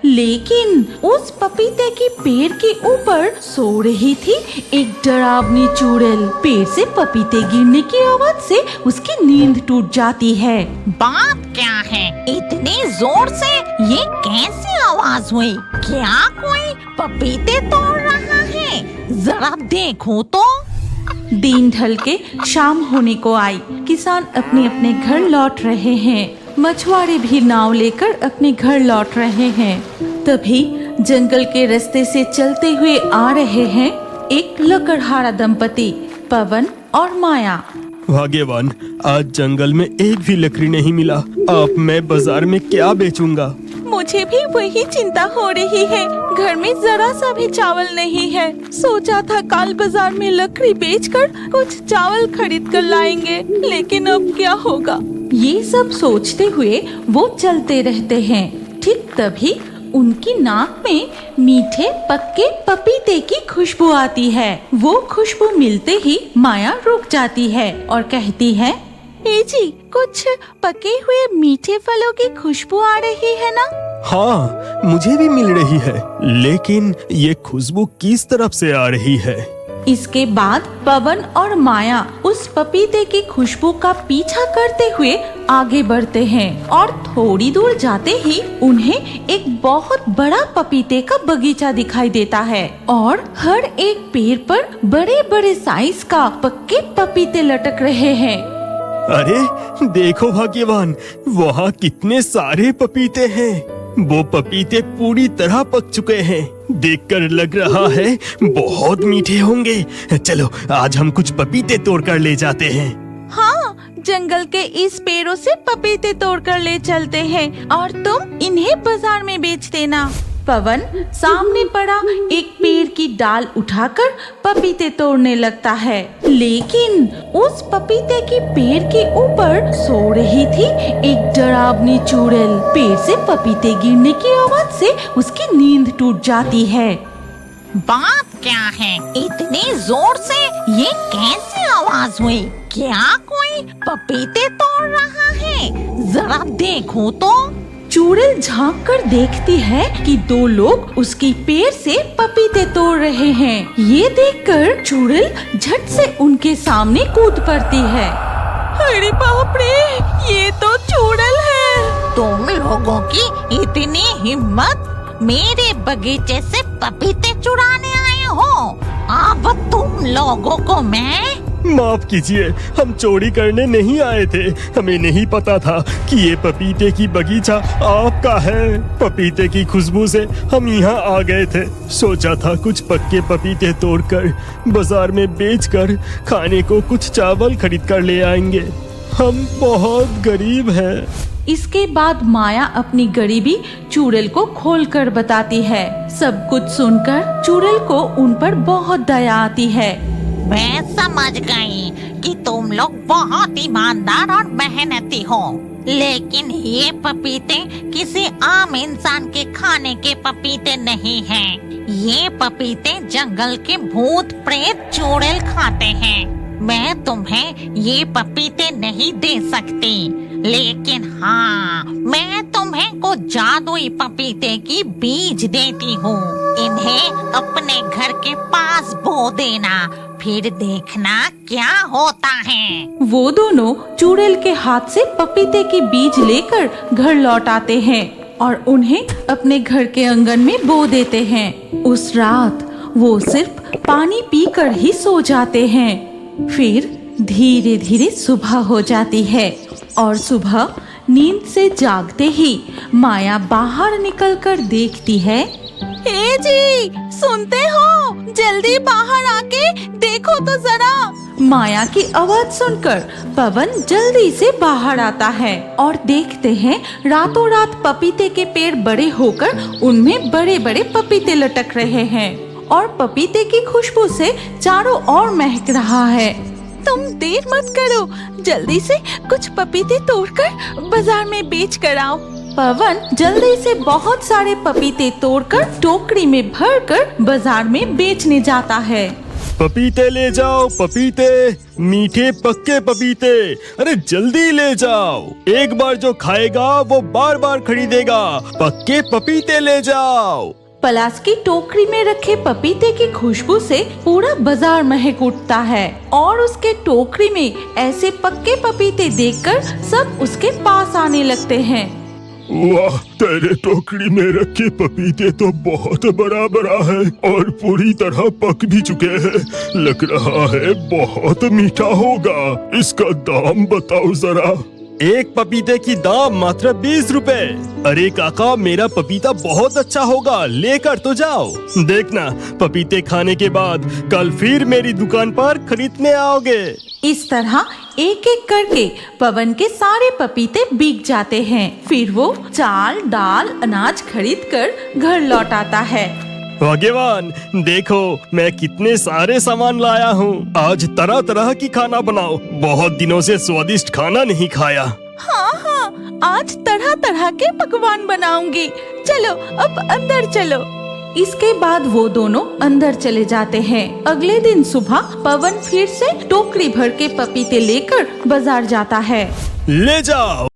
लेकिन उस पपीते की पेड़ के ऊपर सो रही थी एक डरावनी चुड़ैल। पेड़ से पपीते गिरने की आवाज से उसकी नींद टूट जाती है। बात क्या है, इतनी जोर से ये कैसी आवाज हुई? क्या कोई पपीते तोड़ रहा है? जरा देखो तो। दिन ढल के शाम होने को आई। किसान अपने अपने घर लौट रहे हैं। मछुआरे भी नाव लेकर अपने घर लौट रहे हैं। तभी जंगल के रास्ते से चलते हुए आ रहे हैं एक लकड़हारा दंपति, पवन और माया। भाग्यवान, आज जंगल में एक भी लकड़ी नहीं मिला। अब मैं बाजार में क्या बेचूंगा? मुझे भी वही चिंता हो रही है। घर में जरा सा भी चावल नहीं है। सोचा था कल बाजार में लकड़ी बेचकर कुछ चावल खरीद कर लाएंगे, लेकिन अब क्या होगा? ये सब सोचते हुए वो चलते रहते हैं। ठीक तभी उनकी नाक में मीठे पक्के पपीते की खुशबू आती है। वो खुशबू मिलते ही माया रुक जाती है और कहती है, ए जी, कुछ पके हुए मीठे फलों की खुशबू आ रही है ना? हाँ, मुझे भी मिल रही है, लेकिन ये खुशबू किस तरफ से आ रही है? इसके बाद पवन और माया उस पपीते की खुशबू का पीछा करते हुए आगे बढ़ते हैं और थोड़ी दूर जाते ही उन्हें एक बहुत बड़ा पपीते का बगीचा दिखाई देता है और हर एक पेड़ पर बड़े बड़े साइज का पक्के पपीते लटक रहे हैं। अरे देखो भाग्यवान, वहाँ कितने सारे पपीते हैं। वो पपीते पूरी तरह पक चुके हैं। देखकर लग रहा है बहुत मीठे होंगे। चलो आज हम कुछ पपीते तोड़कर ले जाते हैं। हाँ, जंगल के इस पेड़ों से पपीते तोड़कर ले चलते हैं और तुम इन्हें बाजार में बेच देना। पवन सामने पड़ा एक पेड़ की डाल उठाकर पपीते तोड़ने लगता है, लेकिन उस पपीते की पेड़ के ऊपर सो रही थी एक डरावनी चुड़ैल। पेड़ से पपीते गिरने की आवाज से उसकी नींद टूट जाती है। बात क्या है, इतनी जोर से ये कैसी आवाज हुई? क्या कोई पपीते तोड़ रहा है? जरा देखो तो। चुड़ैल झांक कर देखती है कि दो लोग उसकी पेड़ से पपीते तोड़ रहे हैं। ये देखकर चुड़ैल झट से उनके सामने कूद पड़ती है। अरे बाप रे, ये तो चुड़ैल है। तुम लोगों की इतनी हिम्मत, मेरे बगीचे से पपीते चुराने आए हो? अब तुम लोगों को मैं माफ कीजिए, हम चोरी करने नहीं आए थे। हमें नहीं पता था कि ये पपीते की बगीचा आपका है। पपीते की खुशबू से हम यहाँ आ गए थे। सोचा था कुछ पक्के पपीते तोड़कर बाजार में बेचकर खाने को कुछ चावल खरीद कर ले आएंगे। हम बहुत गरीब हैं। इसके बाद माया अपनी गरीबी चुड़ैल को खोलकर बताती है। सब कुछ सुनकर चुड़ैल को उन पर बहुत दया आती है। मैं समझ गई कि तुम लोग बहुत ईमानदार और मेहनती हो, लेकिन ये पपीते किसी आम इंसान के खाने के पपीते नहीं हैं। ये पपीते जंगल के भूत प्रेत चुड़ैल खाते हैं। मैं तुम्हें ये पपीते नहीं दे सकती, लेकिन हाँ, मैं तुम्हें कुछ जादुई पपीते की बीज देती हूँ। इन्हें अपने घर के पास बो देना, फिर देखना क्या होता है। वो दोनों चुड़ैल के हाथ से पपीते के बीज लेकर घर लौट आते हैं और उन्हें अपने घर के आंगन में बो देते हैं। उस रात वो सिर्फ पानी पीकर ही सो जाते हैं। फिर धीरे धीरे सुबह हो जाती है और सुबह नींद से जागते ही माया बाहर निकलकर देखती है। हे जी, सुनते हो? जल्दी बाहर आके देखो तो जरा। माया की आवाज सुनकर पवन जल्दी से बाहर आता है और देखते हैं रातों रात पपीते के पेड़ बड़े होकर उनमें बड़े बड़े पपीते लटक रहे हैं और पपीते की खुशबू से चारों ओर महक रहा है। तुम देर मत करो, जल्दी से कुछ पपीते तोड़कर बाजार में बेच कर आओ। पवन जल्दी से बहुत सारे पपीते तोड़कर टोकरी में भरकर बाजार में बेचने जाता है। पपीते ले जाओ, पपीते, मीठे पक्के पपीते। अरे जल्दी ले जाओ, एक बार जो खाएगा वो बार बार खरीदेगा। पक्के पपीते ले जाओ। पलाश की टोकरी में रखे पपीते की खुशबू से पूरा बाजार महक उठता है और उसके टोकरी में ऐसे पक्के पपीते देखकर सब उसके पास आने लगते हैं। वाह, तेरे टोकरी में रखे पपीते तो बहुत बड़ा बड़ा है और पूरी तरह पक भी चुके हैं। लग रहा है बहुत मीठा होगा। इसका दाम बताओ जरा। एक पपीते की दाम मात्र 20 रुपए। अरे काका, मेरा पपीता बहुत अच्छा होगा, लेकर तो जाओ। देखना, पपीते खाने के बाद कल फिर मेरी दुकान पर खरीदने आओगे। इस तरह एक एक करके पवन के सारे पपीते बिक जाते हैं। फिर वो चाल, दाल, अनाज खरीद कर घर लौट आता है। भाग्यवान, देखो मैं कितने सारे सामान लाया हूँ। आज तरह तरह की खाना बनाओ। बहुत दिनों से स्वादिष्ट खाना नहीं खाया। हाँ हाँ, आज तरह तरह के पकवान बनाऊंगी। चलो अब अंदर चलो। इसके बाद वो दोनों अंदर चले जाते हैं। अगले दिन सुबह पवन फिर से टोकरी भर के पपीते लेकर बाजार जाता है। ले जाओ।